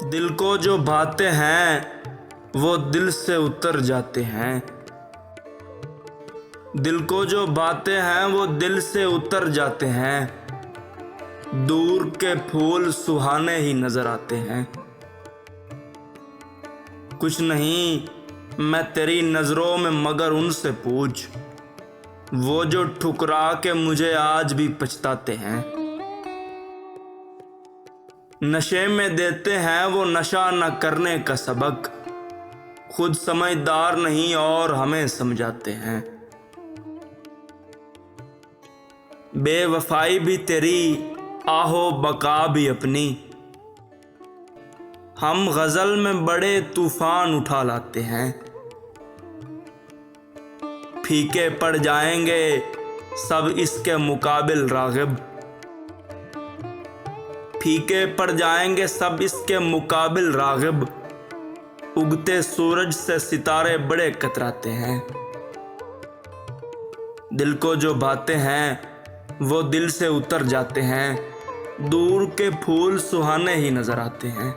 दिल को जो भाते हैं वो दिल से उतर जाते हैं। दिल को जो भाते हैं वो दिल से उतर जाते हैं। दूर के फूल सुहाने ही नजर आते हैं। कुछ नहीं मैं तेरी नजरों में मगर उनसे पूछ, वो जो ठुकरा के मुझे आज भी पछताते हैं। नशे में देते हैं वो नशा न करने का सबक, खुद समझदार नहीं और हमें समझाते हैं। बेवफाई भी तेरी आहो बका भी अपनी, हम गजल में बड़े तूफान उठा लाते हैं। फीके पड़ जाएंगे सब इसके मुकाबिल राग़िब, फीके पड़ जाएंगे सब इसके मुकाबिल राग़िब। उगते सूरज से सितारे बड़े कतराते हैं। दिल को जो भाते हैं वो दिल से उतर जाते हैं। दूर के फूल सुहाने ही नजर आते हैं।